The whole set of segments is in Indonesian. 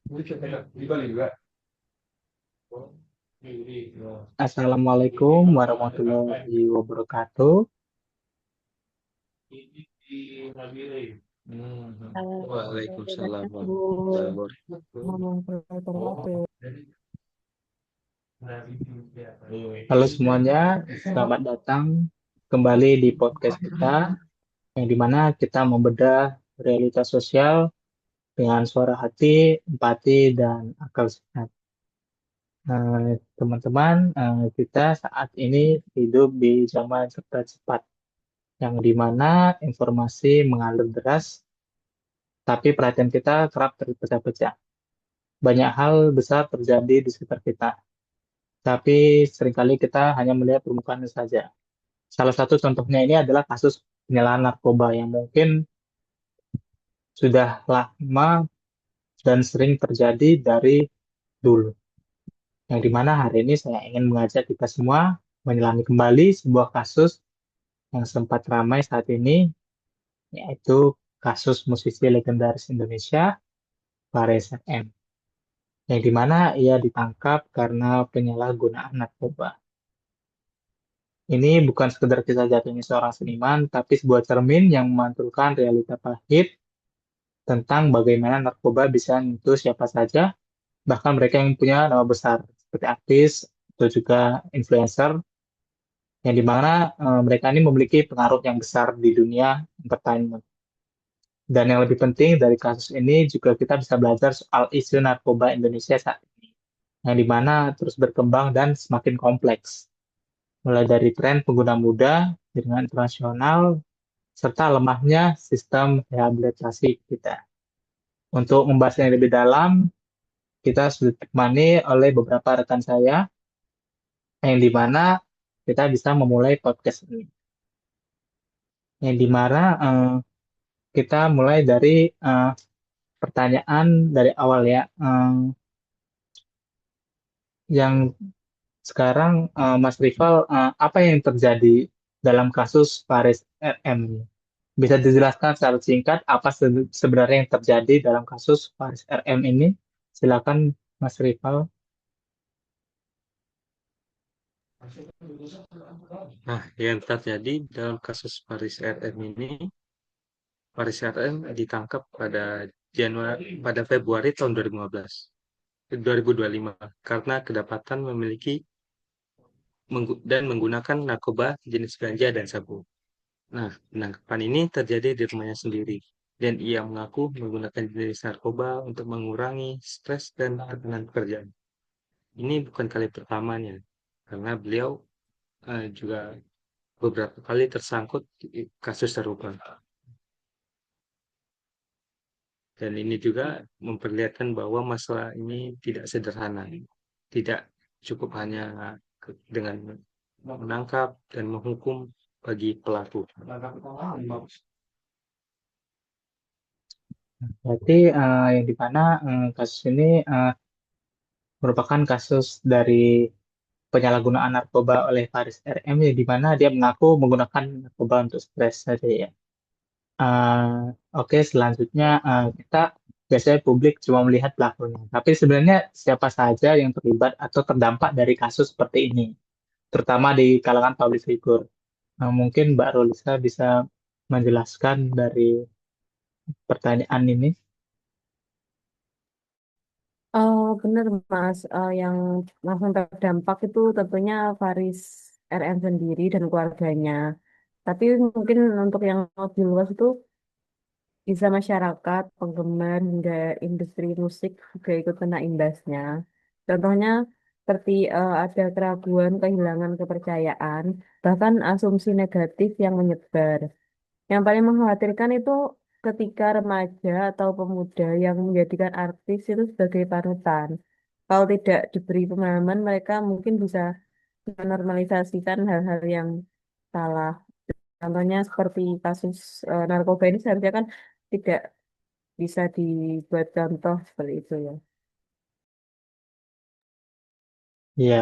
Di Bali juga. Assalamualaikum warahmatullahi wabarakatuh. Waalaikumsalam warahmatullahi Bu, wabarakatuh. ngomong wabarakatuh. Halo semuanya, selamat datang kembali di podcast kita, yang dimana kita membedah realitas sosial dengan suara hati, empati, dan akal sehat. Teman-teman, kita saat ini hidup di zaman serba cepat, yang dimana informasi mengalir deras, tapi perhatian kita kerap terpecah-pecah. Banyak hal besar terjadi di sekitar kita, tapi seringkali kita hanya melihat permukaannya saja. Salah satu contohnya ini adalah kasus penyalahan narkoba yang mungkin sudah lama dan sering terjadi dari dulu. Yang dimana hari ini saya ingin mengajak kita semua menyelami kembali sebuah kasus yang sempat ramai saat ini, yaitu kasus musisi legendaris Indonesia, Faris RM, yang dimana ia ditangkap karena penyalahgunaan narkoba. Ini bukan sekedar kisah jatuhnya seorang seniman, tapi sebuah cermin yang memantulkan realita pahit tentang bagaimana narkoba bisa menyentuh siapa saja, bahkan mereka yang punya nama besar, seperti artis atau juga influencer, yang dimana mereka ini memiliki pengaruh yang besar di dunia entertainment. Dan yang lebih penting dari kasus ini juga kita bisa belajar soal isu narkoba Indonesia saat ini, yang dimana terus berkembang dan semakin kompleks. Mulai dari tren pengguna muda dengan internasional, serta lemahnya sistem rehabilitasi kita. Untuk membahas yang lebih dalam, kita sudah ditemani oleh beberapa rekan saya, yang dimana kita bisa memulai podcast ini. Yang dimana kita mulai dari eh, pertanyaan dari awal ya. Yang sekarang Mas Rival, apa yang terjadi dalam kasus Faris RM ini? Bisa dijelaskan secara singkat apa sebenarnya yang terjadi dalam kasus Faris RM ini? Silakan Mas Rival. Nah, yang terjadi dalam kasus Faris RM ini, Faris RM ditangkap pada Februari tahun 2015, 2025 karena kedapatan memiliki dan menggunakan narkoba jenis ganja dan sabu. Nah, penangkapan ini terjadi di rumahnya sendiri dan ia mengaku menggunakan jenis narkoba untuk mengurangi stres dan tekanan pekerjaan. Ini bukan kali pertamanya, karena beliau juga beberapa kali tersangkut di kasus serupa. Dan ini juga memperlihatkan bahwa masalah ini tidak sederhana. Tidak cukup hanya dengan menangkap dan menghukum bagi pelaku. Berarti yang di mana kasus ini merupakan kasus dari penyalahgunaan narkoba oleh Faris RM, yang di mana dia mengaku menggunakan narkoba untuk stres saja ya. Oke, selanjutnya kita biasanya publik cuma melihat pelakunya, tapi sebenarnya siapa saja yang terlibat atau terdampak dari kasus seperti ini, terutama di kalangan public figure. Mungkin Mbak Rolisa bisa menjelaskan dari pertanyaan ini. Benar Mas, yang langsung terdampak itu tentunya Faris RM sendiri dan keluarganya. Tapi mungkin untuk yang lebih luas itu bisa masyarakat, penggemar, hingga industri musik juga ikut kena imbasnya. Contohnya seperti ada keraguan, kehilangan kepercayaan, bahkan asumsi negatif yang menyebar. Yang paling mengkhawatirkan itu ketika remaja atau pemuda yang menjadikan artis itu sebagai panutan. Kalau tidak diberi pemahaman, mereka mungkin bisa menormalisasikan hal-hal yang salah. Contohnya seperti kasus narkoba ini seharusnya kan tidak bisa dibuat contoh seperti itu ya. Ya,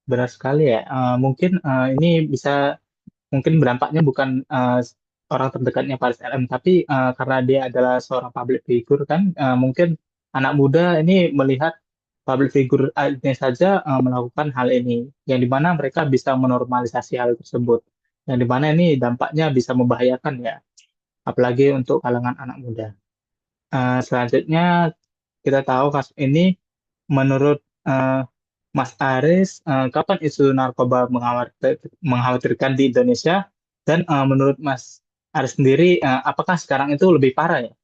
benar sekali ya. Mungkin ini bisa mungkin berdampaknya bukan orang terdekatnya Paris RM, tapi karena dia adalah seorang public figure kan, mungkin anak muda ini melihat public figure ini saja melakukan hal ini, yang dimana mereka bisa menormalisasi hal tersebut, yang dimana ini dampaknya bisa membahayakan ya, apalagi untuk kalangan anak muda. Selanjutnya kita tahu kasus ini menurut eh, Mas Aris, kapan isu narkoba mengkhawatirkan di Indonesia? Dan menurut Mas Aris sendiri, apakah sekarang itu lebih parah ya?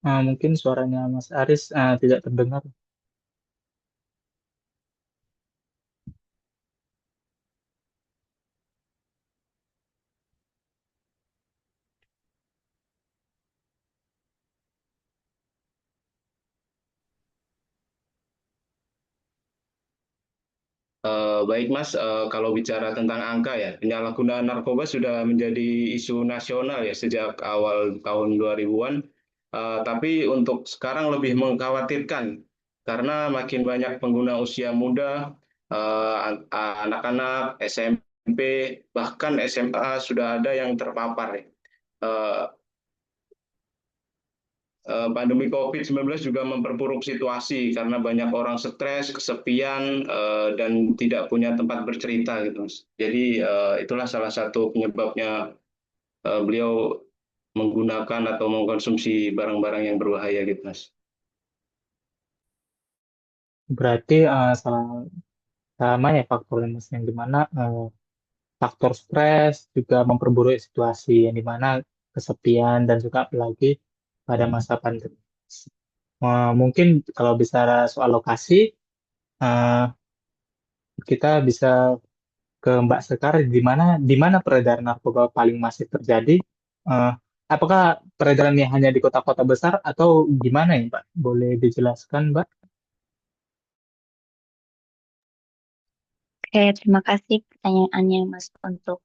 Mungkin suaranya Mas Aris tidak terdengar. Baik Mas, kalau bicara tentang angka ya, penyalahgunaan narkoba sudah menjadi isu nasional ya sejak awal tahun 2000-an. Tapi untuk sekarang lebih mengkhawatirkan karena makin banyak pengguna usia muda, anak-anak, SMP, bahkan SMA sudah ada yang terpapar. Eh, Pandemi COVID-19 juga memperburuk situasi karena banyak orang stres, kesepian, dan tidak punya tempat bercerita gitu, Mas. Jadi itulah salah satu penyebabnya beliau menggunakan atau mengkonsumsi barang-barang yang berbahaya gitu, Mas. Berarti sama ya faktornya Mas, yang dimana faktor stres juga memperburuk situasi, yang dimana kesepian dan juga apalagi pada masa pandemi. Mungkin kalau bicara soal lokasi, eh, kita bisa ke Mbak Sekar, di mana peredaran narkoba paling masif terjadi? Eh, apakah peredarannya hanya di kota-kota besar atau gimana ya, Mbak? Boleh dijelaskan, Mbak? Oke, terima kasih pertanyaannya, Mas. Untuk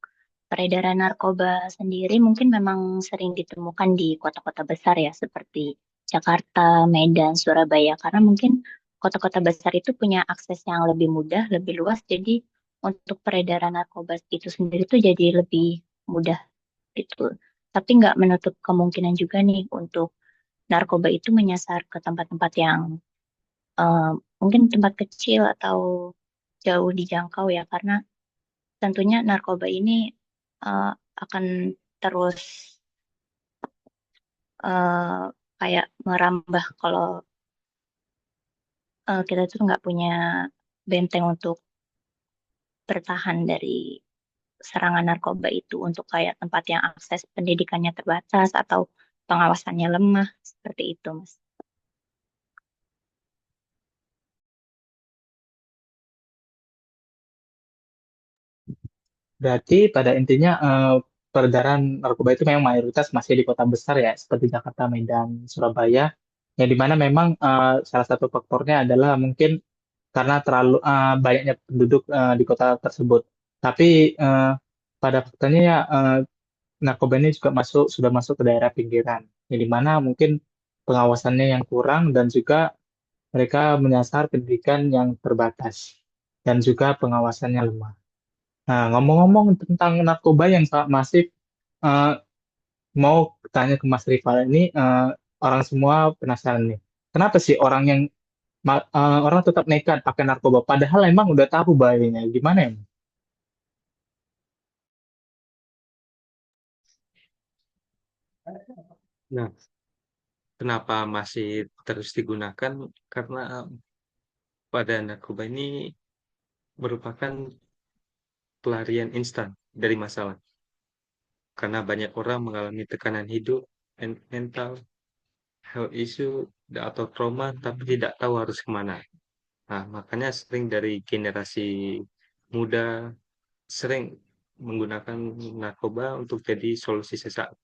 peredaran narkoba sendiri mungkin memang sering ditemukan di kota-kota besar ya, seperti Jakarta, Medan, Surabaya, karena mungkin kota-kota besar itu punya akses yang lebih mudah, lebih luas, jadi untuk peredaran narkoba itu sendiri tuh jadi lebih mudah gitu. Tapi nggak menutup kemungkinan juga nih untuk narkoba itu menyasar ke tempat-tempat yang eh, mungkin tempat kecil atau jauh dijangkau ya, karena tentunya narkoba ini eh, akan terus eh, kayak merambah kalau kita tuh nggak punya benteng untuk bertahan dari serangan narkoba itu, untuk kayak tempat yang akses pendidikannya terbatas atau pengawasannya lemah seperti itu, Mas. Berarti pada intinya peredaran narkoba itu memang mayoritas masih di kota besar ya, seperti Jakarta, Medan, Surabaya, yang dimana memang salah satu faktornya adalah mungkin karena terlalu banyaknya penduduk di kota tersebut. Tapi pada faktanya ya narkoba ini juga sudah masuk ke daerah pinggiran, yang dimana mungkin pengawasannya yang kurang dan juga mereka menyasar pendidikan yang terbatas dan juga pengawasannya lemah. Nah, ngomong-ngomong tentang narkoba yang sangat masif, eh, mau tanya ke Mas Rival ini, orang semua penasaran nih. Kenapa sih orang tetap nekat pakai narkoba, padahal emang udah tahu bahayanya? Gimana ya? Nah, kenapa masih terus digunakan? Karena pada narkoba ini merupakan pelarian instan dari masalah. Karena banyak orang mengalami tekanan hidup, mental, health issue, atau trauma, tapi tidak tahu harus kemana. Nah, makanya sering dari generasi muda sering menggunakan narkoba untuk jadi solusi sesaat.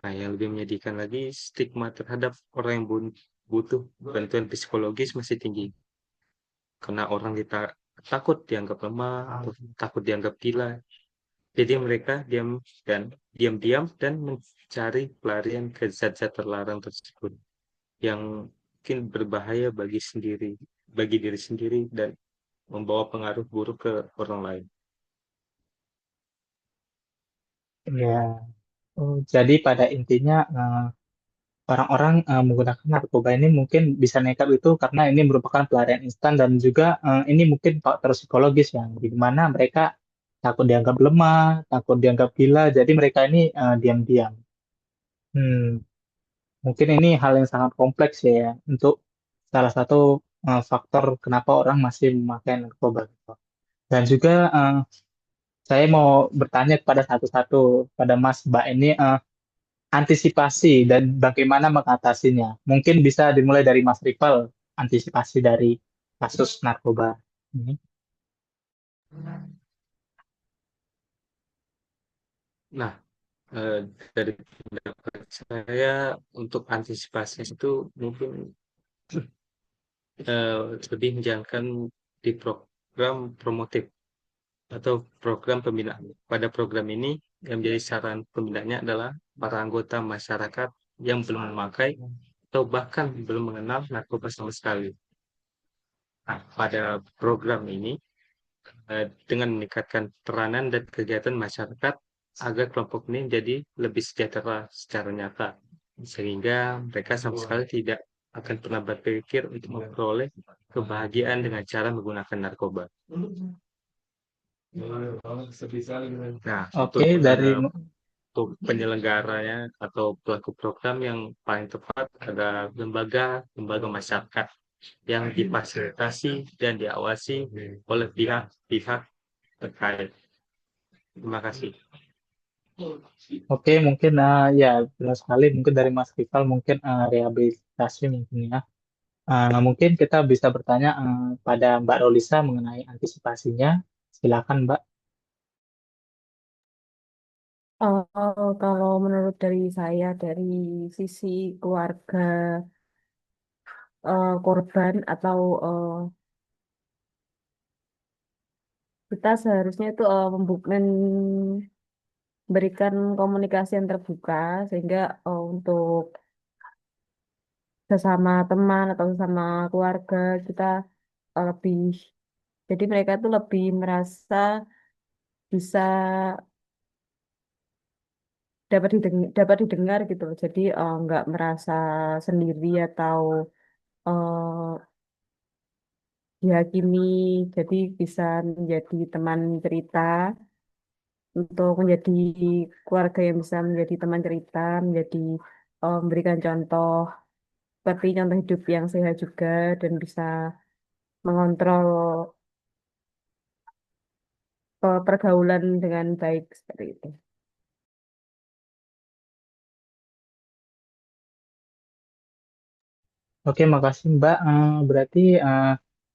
Nah, yang lebih menyedihkan lagi, stigma terhadap orang yang butuh bantuan psikologis masih tinggi. Karena orang kita takut dianggap lemah, atau takut dianggap gila. Jadi mereka diam-diam dan mencari pelarian ke zat-zat terlarang tersebut. Yang mungkin berbahaya bagi diri sendiri dan membawa pengaruh buruk ke orang lain. Ya, jadi pada intinya orang-orang menggunakan narkoba ini mungkin bisa nekat itu karena ini merupakan pelarian instan dan juga ini mungkin faktor psikologis yang di mana mereka takut dianggap lemah, takut dianggap gila, jadi mereka ini diam-diam. Hmm, Mungkin ini hal yang sangat kompleks ya untuk salah satu faktor kenapa orang masih memakai narkoba gitu. Dan juga saya mau bertanya kepada satu-satu pada Mas Mbak ini antisipasi dan bagaimana mengatasinya. Mungkin bisa dimulai dari Mas Ripel, antisipasi dari kasus narkoba ini. Nah, eh, dari pendapat saya untuk antisipasi itu mungkin eh, lebih menjalankan di program promotif atau program pembinaan. Pada program ini yang menjadi saran pembinaannya adalah para anggota masyarakat yang belum memakai atau bahkan belum mengenal narkoba sama sekali. Nah, pada program ini dengan meningkatkan peranan dan kegiatan masyarakat agar kelompok ini menjadi lebih sejahtera secara nyata, sehingga mereka sama sekali tidak akan pernah berpikir untuk memperoleh kebahagiaan dengan cara menggunakan narkoba. Nah, Oke, dari untuk penyelenggaranya atau pelaku program yang paling tepat adalah lembaga masyarakat yang difasilitasi dan diawasi oleh pihak-pihak terkait. Terima kasih. oke mungkin ya benar sekali mungkin dari Mas Ripel mungkin rehabilitasi mungkin ya. Mungkin kita bisa bertanya pada Mbak Rolisa mengenai antisipasinya. Silakan Mbak. Kalau menurut dari saya, dari sisi keluarga korban atau kita seharusnya itu memberikan komunikasi yang terbuka sehingga untuk sesama teman atau sesama keluarga kita lebih, jadi mereka itu lebih merasa bisa dapat didengar gitu loh. Jadi nggak merasa sendiri atau eh, dihakimi, jadi bisa menjadi teman cerita, untuk menjadi keluarga yang bisa menjadi teman cerita, menjadi memberikan contoh seperti contoh hidup yang sehat juga dan bisa mengontrol pergaulan dengan baik seperti itu. Oke, makasih Mbak. Berarti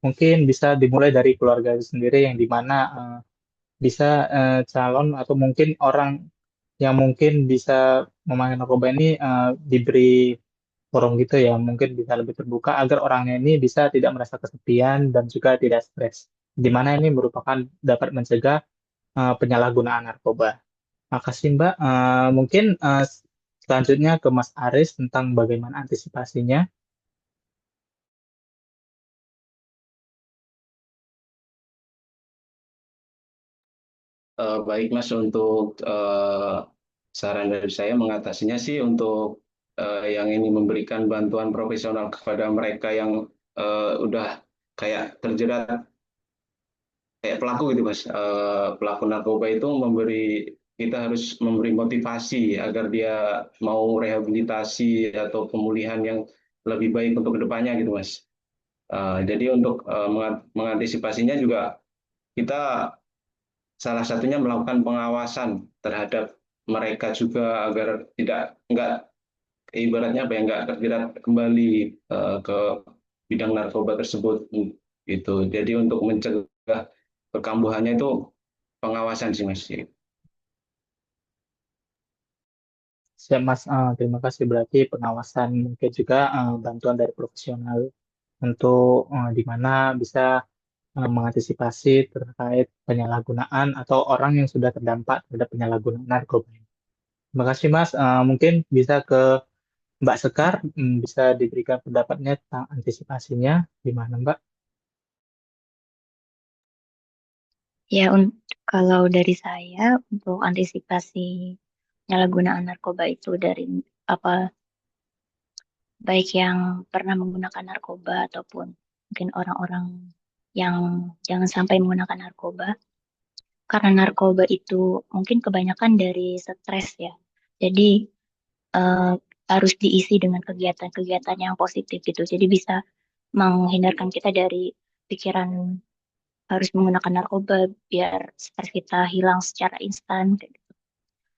mungkin bisa dimulai dari keluarga itu sendiri yang dimana bisa calon atau mungkin orang yang mungkin bisa memakai narkoba ini diberi forum gitu ya, mungkin bisa lebih terbuka agar orangnya ini bisa tidak merasa kesepian dan juga tidak stres. Di mana ini merupakan dapat mencegah penyalahgunaan narkoba. Makasih Mbak. Mungkin selanjutnya ke Mas Aris tentang bagaimana antisipasinya. Baik Mas, untuk saran dari saya mengatasinya sih untuk yang ini memberikan bantuan profesional kepada mereka yang udah kayak terjerat kayak pelaku gitu Mas. Pelaku narkoba itu kita harus memberi motivasi agar dia mau rehabilitasi atau pemulihan yang lebih baik untuk kedepannya gitu Mas. Jadi untuk mengantisipasinya juga kita salah satunya melakukan pengawasan terhadap mereka juga agar tidak enggak ibaratnya apa ya enggak terjerat kembali ke bidang narkoba tersebut gitu. Jadi untuk mencegah perkambuhannya itu pengawasan sih Mas. Siap Mas, terima kasih berarti pengawasan mungkin juga bantuan dari profesional untuk di mana bisa mengantisipasi terkait penyalahgunaan atau orang yang sudah terdampak terhadap penyalahgunaan narkoba. Terima kasih Mas. Mungkin bisa ke Mbak Sekar bisa diberikan pendapatnya tentang antisipasinya gimana, Mbak? Ya, kalau dari saya untuk antisipasi penyalahgunaan narkoba itu dari apa baik yang pernah menggunakan narkoba ataupun mungkin orang-orang yang jangan sampai menggunakan narkoba. Karena narkoba itu mungkin kebanyakan dari stres ya. Jadi eh, harus diisi dengan kegiatan-kegiatan yang positif gitu. Jadi bisa menghindarkan kita dari pikiran harus menggunakan narkoba biar stres kita hilang secara instan. Kayak gitu.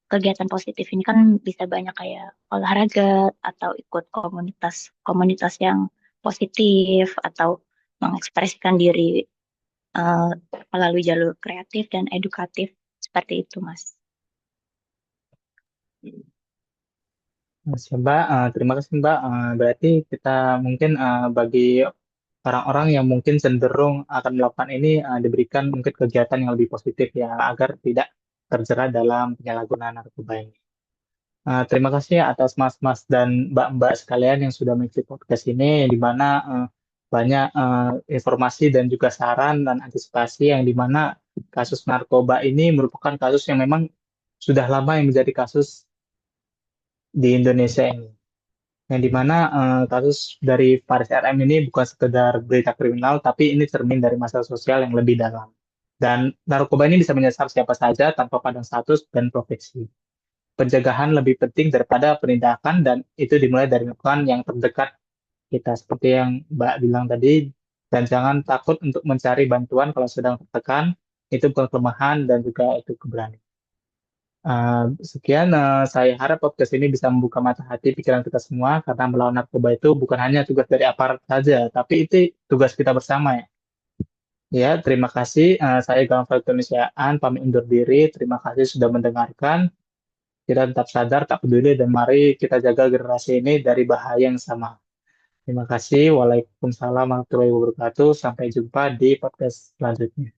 Kegiatan positif ini kan bisa banyak kayak olahraga atau ikut komunitas yang positif atau mengekspresikan diri eh, melalui jalur kreatif dan edukatif seperti itu, Mas. Mas, ya, Mbak, terima kasih Mbak. Berarti kita mungkin bagi orang-orang yang mungkin cenderung akan melakukan ini diberikan mungkin kegiatan yang lebih positif ya agar tidak terjerat dalam penyalahgunaan narkoba ini. Terima kasih atas mas-mas dan mbak-mbak sekalian yang sudah mengikuti podcast ini, di mana banyak informasi dan juga saran dan antisipasi yang di mana kasus narkoba ini merupakan kasus yang memang sudah lama yang menjadi kasus di Indonesia ini. Yang di mana kasus dari Paris RM ini bukan sekedar berita kriminal, tapi ini cermin dari masalah sosial yang lebih dalam. Dan narkoba ini bisa menyasar siapa saja tanpa pandang status dan profesi. Pencegahan lebih penting daripada penindakan dan itu dimulai dari lingkungan yang terdekat kita seperti yang Mbak bilang tadi dan jangan takut untuk mencari bantuan kalau sedang tertekan itu bukan kelemahan dan juga itu keberanian. Sekian saya harap podcast ini bisa membuka mata hati pikiran kita semua karena melawan narkoba itu bukan hanya tugas dari aparat saja tapi itu tugas kita bersama ya. Ya, terima kasih. Saya Galang Indonesiaan pamit undur diri. Terima kasih sudah mendengarkan. Kita tetap sadar, tak peduli, dan mari kita jaga generasi ini dari bahaya yang sama. Terima kasih. Waalaikumsalam warahmatullahi wabarakatuh. Sampai jumpa di podcast selanjutnya.